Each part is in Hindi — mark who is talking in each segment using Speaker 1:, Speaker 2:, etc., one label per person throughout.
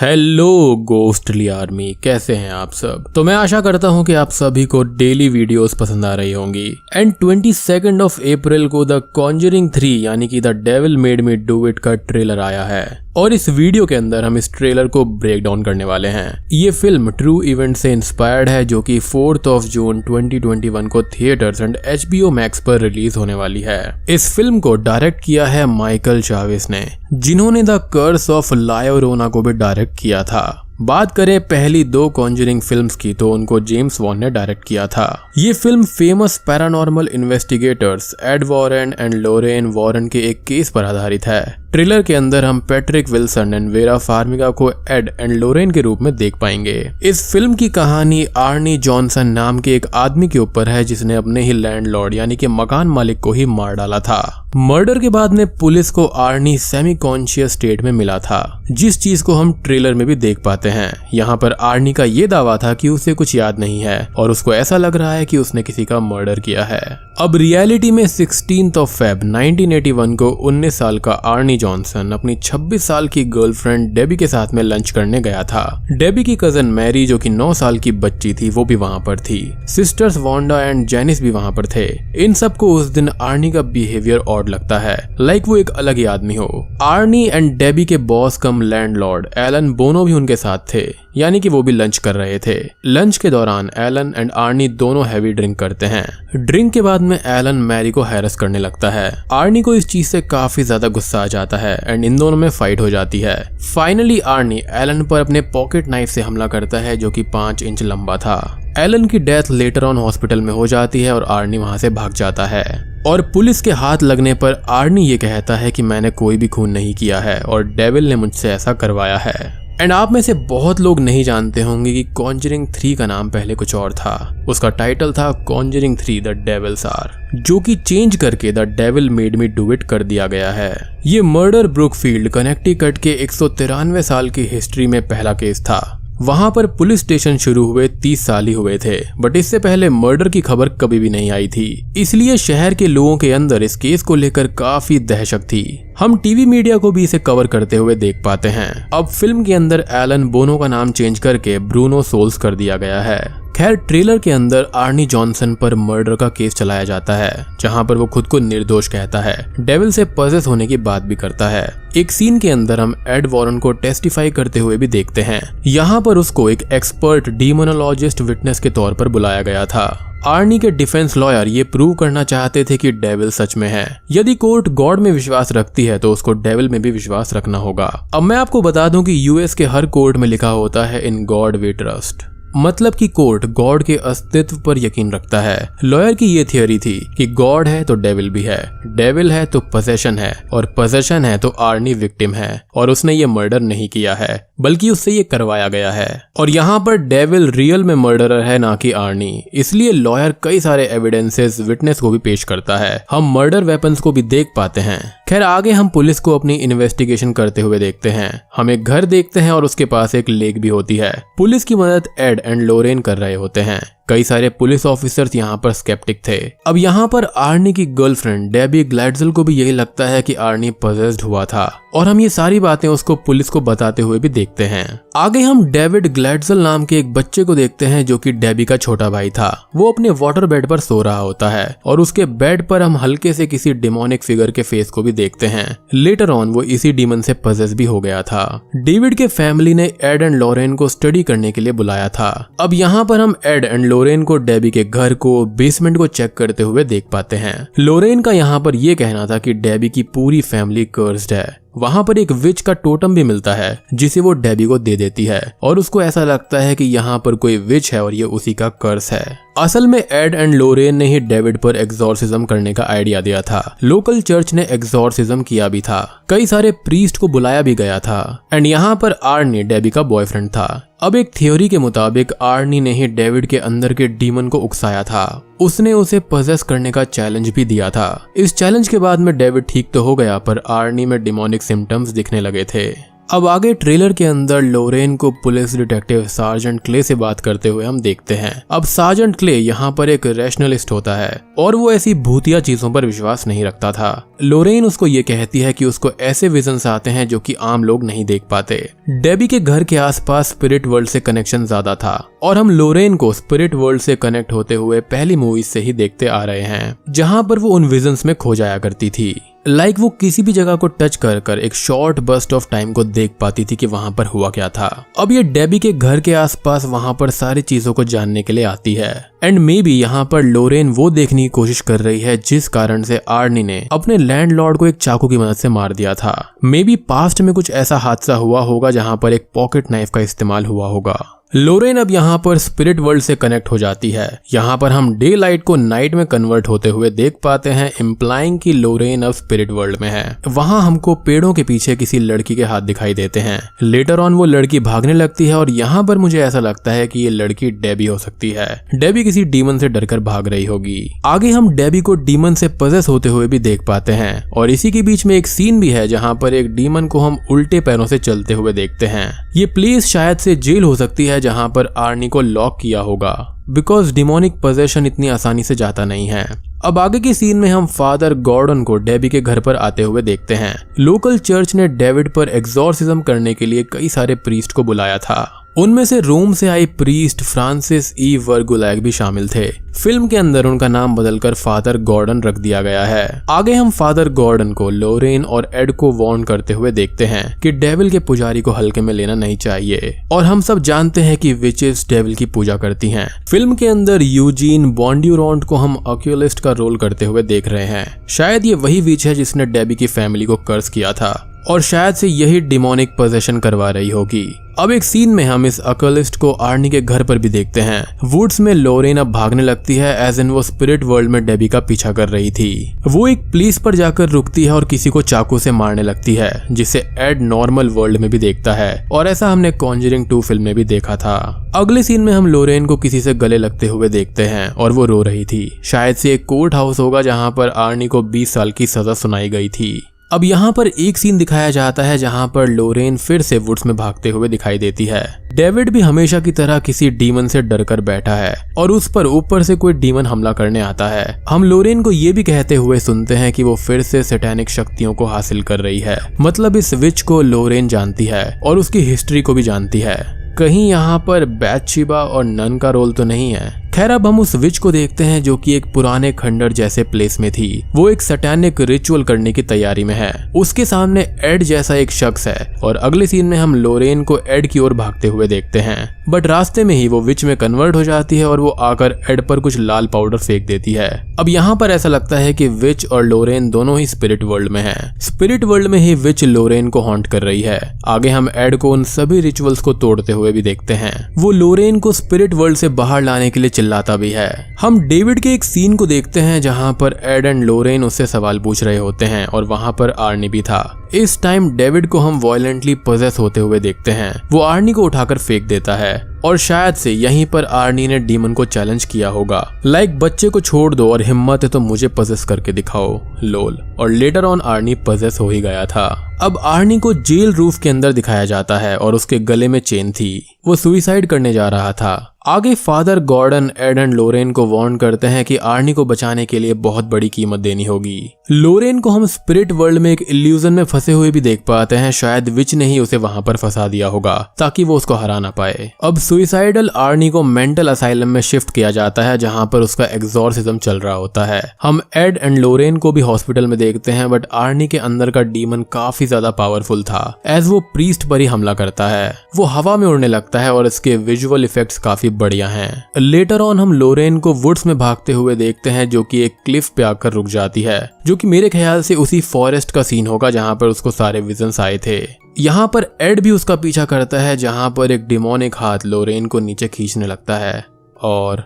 Speaker 1: हेलो गोस्टली आर्मी, कैसे हैं आप सब। तो मैं आशा करता हूं कि आप सभी को डेली वीडियोस पसंद आ रही होंगी। एंड 22 अप्रैल को द कॉन्जरिंग 3 यानी कि the devil made me do it का ट्रेलर आया है और इस वीडियो के अंदर हम इस ट्रेलर को ब्रेक डाउन करने वाले हैं। ये फिल्म ट्रू इवेंट से इंस्पायर्ड है जो कि 4 जून 2021 को थिएटर्स एंड HBO Max पर रिलीज होने वाली है। इस फिल्म को डायरेक्ट किया है माइकल चावेस ने, जिन्होंने the curse of la llorona को भी डायरेक्ट किया था। बात करें पहली 2 कॉन्जरिंग फिल्म्स की तो उनको जेम्स वॉन ने डायरेक्ट किया था। ये film famous paranormal investigators Ed Warren and Lorraine Warren के एक केस पर आधारित है। ट्रेलर के अंदर हम Patrick Wilson and vera Farmiga को एड एंड लोरेन के रूप में देख पाएंगे। इस फिल्म की कहानी आर्नी जॉनसन नाम के एक आदमी के ऊपर है जिसने अपने ही लैंडलॉर्ड यानी कि मकान मालिक को ही मार डाला था। मर्डर के बाद में पुलिस को आर्नी सेमी कॉन्शियस स्टेट में मिला था, जिस चीज को हम ट्रेलर में भी देख पाते हैं। यहाँ पर आर्नी का ये दावा था कि उसे कुछ याद नहीं है और उसको ऐसा लग रहा है कि उसने किसी का मर्डर किया है। अब रियलिटी में 16 फेब 1981 को 19 साल का आर्नी जॉनसन अपनी 26 साल की गर्लफ्रेंड डेबी के साथ में लंच करने गया था। डेबी की कजन मैरी जो कि 9 साल की बच्ची थी वो भी वहाँ पर थी। सिस्टर्स वांडा एंड जेनिस भी वहाँ पर थे। इन सबको उस दिन आर्नी का बिहेवियर ऑड लगता है, लाइक वो एक अलग ही आदमी हो। आर्नी एंड डेबी के बॉस कम लैंडलॉर्ड एलन बोनो भी उनके साथ थे, यानी कि वो भी लंच कर रहे थे। लंच के दौरान एलन एंड आर्नी दोनों हैवी ड्रिंक करते हैं। ड्रिंक के बाद में एलन मैरी को हैरेस करने लगता है। आर्नी को इस चीज से काफी ज्यादा गुस्सा आ जाता है एंड इन दोनों में फाइट हो जाती है। फाइनली आर्नी एलन पर अपने पॉकेट नाइफ से हमला करता है जो कि 5 इंच लंबा था। एलन की डेथ लेटर ऑन हॉस्पिटल में हो जाती है और आर्नी वहां से भाग जाता है। और पुलिस के हाथ लगने पर आर्नी ये कहता है कि मैंने कोई भी खून नहीं किया है और डेविल ने मुझसे ऐसा करवाया है। एंड आप में से बहुत लोग नहीं जानते होंगे कि कॉन्जरिंग 3 का नाम पहले कुछ और था। उसका टाइटल था कॉन्जरिंग 3 द डेविल्स आर, जो कि चेंज करके the devil made me do it कर दिया गया है। ये मर्डर ब्रुकफील्ड कनेक्टिकट के 193 साल की हिस्ट्री में पहला केस था। वहां पर पुलिस स्टेशन शुरू हुए 30 साल ही हुए थे, बट इससे पहले मर्डर की खबर कभी भी नहीं आई थी। इसलिए शहर के लोगों के अंदर इस केस को लेकर काफी दहशत थी। हम टीवी मीडिया को भी इसे कवर करते हुए देख पाते हैं। अब फिल्म के अंदर एलन बोनो का नाम चेंज करके ब्रूनो सोल्स कर दिया गया है। खैर, ट्रेलर के अंदर आर्नी जॉनसन पर मर्डर का केस चलाया जाता है, जहां पर वो खुद को निर्दोष कहता है। डेविल से पजेस होने की बात भी करता है। एक सीन के अंदर हम एड वॉरेन को टेस्टिफाई करते हुए भी देखते हैं। यहाँ पर उसको एक एक्सपर्ट डीमोनोलॉजिस्ट विटनेस के तौर पर बुलाया गया था। आर्नी के डिफेंस लॉयर ये प्रूव करना चाहते थे कि डेविल सच में है। यदि कोर्ट गॉड में विश्वास रखती है तो उसको डेविल में भी विश्वास रखना होगा। अब मैं आपको बता दूं कि US के हर कोर्ट में लिखा होता है इन गॉड वी ट्रस्ट, मतलब कि कोर्ट गॉड के अस्तित्व पर यकीन रखता है। लॉयर की ये थियोरी थी कि गॉड है तो डेविल भी है, डेविल है तो पोजेशन है और पोजेशन है तो आर्नी विक्टिम है और उसने ये मर्डर नहीं किया है बल्कि उससे ये करवाया गया है। और यहाँ पर डेविल रियल में मर्डरर है ना कि आर्नी। इसलिए लॉयर कई सारे एविडेंसेस विटनेस को भी पेश करता है। हम मर्डर वेपन्स को भी देख पाते हैं। खैर, आगे हम पुलिस को अपनी इन्वेस्टिगेशन करते हुए देखते हैं। हम एक घर देखते हैं और उसके पास एक लेक भी होती है। पुलिस की मदद एड एंड लोरेन कर रहे होते हैं। कई सारे पुलिस ऑफिसर्स यहाँ पर स्केप्टिक थे। अब यहाँ पर आर्नी की गर्लफ्रेंड डेबी ग्लैडजेल को भी यही लगता है कि आर्नी पजेस्ड हुआ था और हम ये सारी बातें उसको पुलिस को बताते हुए भी देखते हैं। आगे हम डेविड ग्लैडजेल नाम के एक बच्चे को देखते हैं जो कि डेबी का छोटा भाई था। वो अपने वाटर बेड पर सो रहा होता है और उसके बेड पर हम हल्के से किसी डिमोनिक फिगर के फेस को भी देखते हैं। लेटर ऑन वो इसी डीमन से पजेस भी हो गया था। डेविड के फैमिली ने एड एंड लोरेन को स्टडी करने के लिए बुलाया था। अब यहाँ पर हम एड एंड लोरेन को डेबी के घर को, बेसमेंट को चेक करते हुए देख पाते हैं। लोरेन का यहाँ पर यह कहना था कि डेबी की पूरी फैमिली कर्स्ड है। वहां पर एक विच का टोटम भी मिलता है जिसे वो डेबी को दे देती है और उसको ऐसा लगता है कि यहाँ पर कोई विच है और ये उसी का कर्स है। असल में एड एंड लोरेन ने ही डेविड पर एग्जॉर्सिज्म करने का आइडिया दिया था। लोकल चर्च ने एग्जॉर्सिज्म किया भी था। कई सारे प्रीस्ट को बुलाया भी गया था एंड यहाँ पर आर्नी डेबी का बॉयफ्रेंड था। अब एक थ्योरी के मुताबिक आर्नी ने ही डेविड के अंदर के डीमन को उकसाया था। उसने उसे पजेस करने का चैलेंज भी दिया था। इस चैलेंज के बाद में डेविड ठीक तो हो गया पर आर्नी में डिमोनिक सिम्टम्स दिखने लगे थे। अब आगे ट्रेलर के अंदर लोरेन को पुलिस डिटेक्टिव सार्जेंट क्ले से बात करते हुए हम देखते हैं। अब सार्जेंट क्ले यहाँ पर एक रैशनलिस्ट होता है और वो ऐसी भूतिया चीजों पर विश्वास नहीं रखता था। लोरेन उसको ये कहती है कि उसको ऐसे विजन्स आते हैं जो कि आम लोग नहीं देख पाते। डेबी के घर के आसपास स्पिरिट वर्ल्ड से कनेक्शन ज्यादा था और हम लोरेन को स्पिरिट वर्ल्ड से कनेक्ट होते हुए पहली मूवी से ही देखते आ रहे हैं, जहाँ पर वो उन विजन्स में खो जाया करती थी। वो किसी भी जगह को टच कर एक शॉर्ट बस्ट ऑफ टाइम को देख पाती थी कि वहां पर हुआ क्या था। अब ये डेबी के घर के आसपास वहां पर सारी चीजों को जानने के लिए आती है एंड मे बी यहाँ पर लोरेन वो देखने की कोशिश कर रही है जिस कारण से आर्नी ने अपने लैंडलॉर्ड को एक चाकू की मदद से मार दिया था। मे बी पास्ट में कुछ ऐसा हादसा हुआ होगा जहाँ पर एक पॉकेट नाइफ का इस्तेमाल हुआ होगा। लोरेन अब यहाँ पर स्पिरिट वर्ल्ड से कनेक्ट हो जाती है। यहाँ पर हम डे लाइट को नाइट में कन्वर्ट होते हुए देख पाते हैं, इम्प्लाइंग कि लोरेन अब स्पिरिट वर्ल्ड में है। वहाँ हमको पेड़ों के पीछे किसी लड़की के हाथ दिखाई देते हैं। लेटर ऑन वो लड़की भागने लगती है और यहाँ पर मुझे ऐसा लगता है कि ये लड़की डेबी हो सकती है। डेबी किसी डीमन से डरकर भाग रही होगी। आगे हम डेबी को डीमन से पजेस होते हुए भी देख पाते हैं और इसी के बीच में एक सीन भी है जहाँ पर एक डीमन को हम उल्टे पैरों से चलते हुए देखते हैं। ये प्लेस शायद से जेल हो सकती है जहाँ पर आर्नी को लॉक किया होगा, बिकॉज डिमोनिक पोजेशन इतनी आसानी से जाता नहीं है। अब आगे की सीन में हम फादर गॉर्डन को डेबी के घर पर आते हुए देखते हैं। लोकल चर्च ने डेविड पर एक्सॉर्सिज्म करने के लिए कई सारे प्रीस्ट को बुलाया था। उनमें से रोम से आई प्रीस्ट फ्रांसिस ई वर्गुलैग भी शामिल थे। फिल्म के अंदर उनका नाम बदलकर फादर गॉर्डन रख दिया गया है। आगे हम फादर गॉर्डन को लोरेन और एड को वार्न करते हुए देखते हैं कि डेविल के पुजारी को हल्के में लेना नहीं चाहिए और हम सब जानते हैं कि विचेस डेविल की पूजा करती हैं। फिल्म के अंदर यूजीन बॉन्ड्यूरॉन्ट को हम ऑक्यूलिस्ट का रोल करते हुए देख रहे हैं। शायद ये वही विच है जिसने डेबी की फैमिली को कर्स किया था और शायद से यही डिमोनिक पोजेशन करवा रही होगी। अब एक सीन में हम इस अकलिस्ट को आर्नी के घर पर भी देखते हैं। वुड्स में लोरेन अब भागने लगती है, एज इन वो स्पिरिट वर्ल्ड में डेबी का पीछा कर रही थी। वो एक पुलिस पर जाकर रुकती है और किसी को चाकू से मारने लगती है, जिसे एड नॉर्मल वर्ल्ड में भी देखता है और ऐसा हमने कॉन्जरिंग 2 फिल्म में भी देखा था। अगले सीन में हम लोरेन को किसी से गले लगते हुए देखते हैं और वो रो रही थी। शायद से एक कोर्ट हाउस होगा जहाँ पर आर्नी को 20 साल की सजा सुनाई गई थी। अब यहाँ पर एक सीन दिखाया जाता है जहाँ पर लोरेन फिर से वुड्स में भागते हुए दिखाई देती है। डेविड भी हमेशा की तरह किसी डीमन से डरकर बैठा है और उस पर ऊपर से कोई डीमन हमला करने आता है। हम लोरेन को ये भी कहते हुए सुनते हैं कि वो फिर से सैटेनिक शक्तियों को हासिल कर रही है। मतलब इस विच को लोरेन जानती है और उसकी हिस्ट्री को भी जानती है। कहीं यहाँ पर बैथशिबा और नन का रोल तो नहीं है। खैर अब हम उस विच को देखते हैं जो कि एक पुराने खंडर जैसे प्लेस में थी। वो एक सैटेनिक रिचुअल करने की तैयारी में है। उसके सामने एड जैसा एक शख्स है और अगले सीन में हम लोरेन को एड की ओर भागते हुए देखते हैं, बट रास्ते में ही वो विच में कन्वर्ट हो जाती है और वो आकर एड पर कुछ लाल पाउडर फेंक देती है। अब यहाँ पर ऐसा लगता है कि विच और लोरेन दोनों ही स्पिरिट वर्ल्ड में हैं। स्पिरिट वर्ल्ड में ही विच लोरेन को हॉन्ट कर रही है। आगे हम एड को उन सभी रिचुअल्स को तोड़ते हुए भी देखते हैं। वो लोरेन को स्पिरिट वर्ल्ड से बाहर लाने के लिए चिल्लाता भी है। हम डेविड के एक सीन को देखते हैं जहां पर एड एंड लोरेन उससे सवाल पूछ रहे होते हैं और वहां पर आर्नी भी था। इस टाइम डेविड को हम वायलेंटली पोजेस होते हुए देखते हैं। वो आर्नी को उठाकर फेंक देता है और शायद से यहीं पर आर्नी ने डीमन को चैलेंज किया होगा, लाइक बच्चे को छोड़ दो और हिम्मत है तो मुझे पोजेस करके दिखाओ, लोल। और लेटर ऑन आर्नी पोजेस हो ही गया था। अब आर्नी को जेल रूफ के अंदर दिखाया जाता है और उसके गले में चेन थी। वो सुसाइड करने जा रहा था। आगे फादर गॉर्डन एड एंड लोरेन को वार्न करते हैं कि आर्नी को बचाने के लिए बहुत बड़ी कीमत देनी होगी। लोरेन को हम स्पिरिट वर्ल्ड में एक इल्यूजन में फंसे हुए भी देख पाते हैं। शायद विच ने ही उसे वहां पर फंसा दिया होगा ताकि वो उसको हरा ना पाए। अब सुसाइडल आर्नी को मेंटल असाइलम में शिफ्ट किया जाता है जहां पर उसका एक्सॉर्सिज्म चल रहा होता है। हम एड एंड लोरेन को भी हॉस्पिटल में देखते हैं, बट आर्नी के अंदर का डीमन काफी ज्यादा पावरफुल था, एज वो प्रीस्ट पर ही हमला करता है। वो हवा में उड़ने लगता है और इसके विजुअल इफेक्ट्स काफी बढ़िया हैं। लेटर ऑन हम लोरेन को वुड्स में भागते हुए देखते हैं जो कि एक क्लिफ पे आकर रुक जाती है, जो कि मेरे ख्याल से उसी फॉरेस्ट का सीन होगा जहां पर उसको सारे विजन्स आए थे। यहाँ पर एड भी उसका पीछा करता है जहां पर एक डिमोनिक हाथ लोरेन को नीचे खींचने लगता है और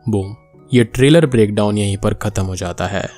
Speaker 1: बूम, ये ट्रेलर ब्रेकडाउन यहीं पर खत्म हो जाता है।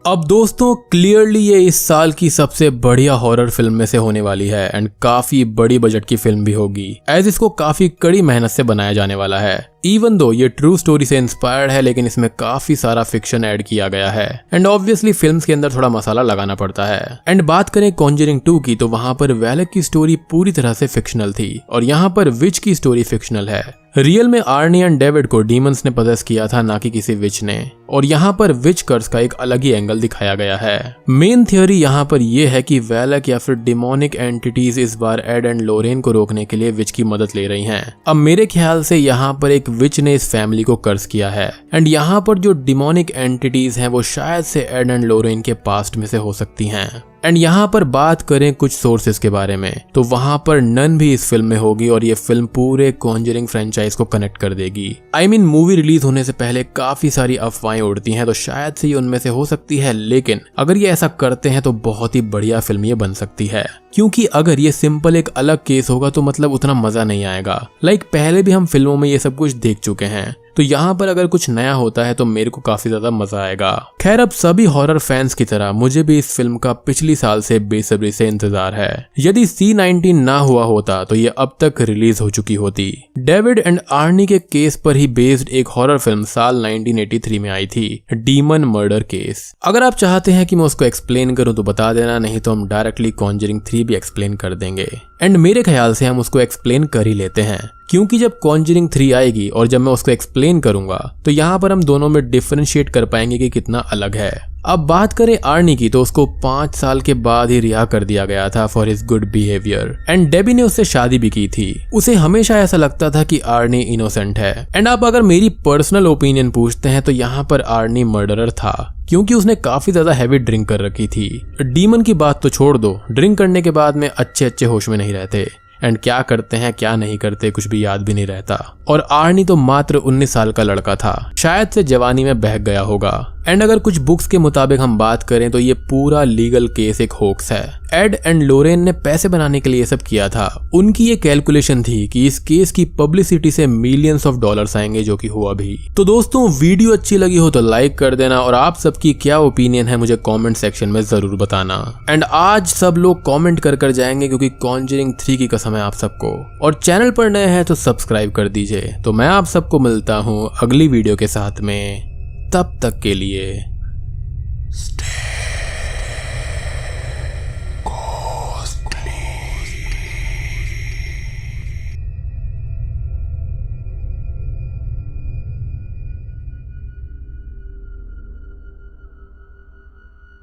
Speaker 1: अब दोस्तों क्लियरली ये इस साल की सबसे बढ़िया हॉरर फिल्म में से होने वाली है एंड काफी बड़ी बजट की फिल्म भी होगी, एज इसको काफी कड़ी मेहनत से बनाया जाने वाला है। इवन दो ये ट्रू स्टोरी से इंस्पायर्ड है, लेकिन इसमें काफी सारा फिक्शन ऐड किया गया है एंड ऑब्वियसली फिल्म्स के अंदर थोड़ा मसाला लगाना पड़ता है। एंड बात करें कॉन्जरिंग 2 की, तो वहां पर वेलक की स्टोरी पूरी तरह से फिक्शनल थी और यहाँ पर विच की स्टोरी फिक्शनल है। रियल में आर्नी एंड डेविड को डीमंस ने पजेस किया था, ना कि किसी विच ने, और यहाँ पर विच कर्स का एक अलग ही एंगल दिखाया गया है। मेन थियोरी यहाँ पर यह है कि वेलक या फिर डिमोनिक एंटिटीज इस बार एड एंड लोरेन को रोकने के लिए विच की मदद ले रही हैं। अब मेरे ख्याल से यहाँ पर एक विच ने इस फैमिली को कर्स किया है एंड यहाँ पर जो डिमोनिक एंटिटीज हैं वो शायद से एड एंड लोरेन के पास्ट में से हो सकती हैं। एंड यहाँ पर बात करें कुछ सोर्सेस के बारे में, तो वहां पर नन भी इस फिल्म में होगी और ये फिल्म पूरे कॉन्जरिंग फ्रेंचाइज को कनेक्ट कर देगी। आई मीन मूवी रिलीज होने से पहले काफी सारी अफवाहें उड़ती हैं, तो शायद से ये उनमें से हो सकती है, लेकिन अगर ये ऐसा करते हैं तो बहुत ही बढ़िया फिल्म ये बन सकती है। क्योंकि अगर ये सिंपल एक अलग केस होगा तो मतलब उतना मजा नहीं आएगा। लाइक पहले भी हम फिल्मों में ये सब कुछ देख चुके हैं, तो यहाँ पर अगर कुछ नया होता है तो मेरे को काफी ज्यादा मजा आएगा। खैर, अब सभी हॉरर फैंस की तरह मुझे भी इस फिल्म का पिछली साल से बेसब्री से इंतजार है। यदि C-19 ना हुआ होता तो ये अब तक रिलीज हो चुकी होती। डेविड एंड आर्नी के केस पर ही बेस्ड एक हॉरर फिल्म साल 1983 में आई थी, डीमन मर्डर केस। अगर आप चाहते हैं कि मैं उसको एक्सप्लेन करूं तो बता देना, नहीं तो हम डायरेक्टली कॉन्जरिंग 3 भी एक्सप्लेन कर देंगे। एंड मेरे ख्याल से हम उसको एक्सप्लेन कर ही लेते हैं, क्योंकि जब कॉन्जरिंग 3 आएगी और जब मैं उसको एक्सप्लेन करूंगा तो यहाँ पर हम दोनों में डिफरेंशिएट कर पाएंगे कि कितना अलग है। अब बात करें आर्नी की, तो उसको 5 साल के बाद ही रिहा कर दिया गया था for his good behaviour and Debbie ने उससे शादी भी की थी। उसे हमेशा ऐसा लगता था कि आर्नी इनोसेंट है। एंड आप अगर मेरी पर्सनल ओपिनियन पूछते हैं तो यहाँ पर आर्नी मर्डरर था, क्योंकि उसने काफी ज्यादा हैवी ड्रिंक कर रखी थी। डीमन की बात तो छोड़ दो, ड्रिंक करने के बाद में अच्छे होश में नहीं रहते एंड क्या करते हैं क्या नहीं करते कुछ भी याद भी नहीं रहता। और आर्नी तो मात्र 19 साल का लड़का था, शायद से जवानी में बहक गया होगा। एंड अगर कुछ बुक्स के मुताबिक हम बात करें तो ये पूरा लीगल केस एक होक्स है। एड एंड लोरेन ने पैसे बनाने के लिए सब किया था। उनकी ये कैलकुलेशन थी कि इस केस की पब्लिसिटी से मिलियंस ऑफ डॉलर्स आएंगे, जो कि हुआ भी। तो दोस्तों, वीडियो अच्छी लगी हो तो लाइक कर देना और आप सबकी क्या ओपिनियन है मुझे कमेंट सेक्शन में जरूर बताना। एंड आज सब लोग कमेंट कर जाएंगे क्योंकि कॉन्जरिंग 3 की कसम है आप सबको। और चैनल पर नए हैं तो सब्सक्राइब कर दीजिए। तो मैं आप सबको मिलता हूँ अगली वीडियो के साथ में, तब तक के लिए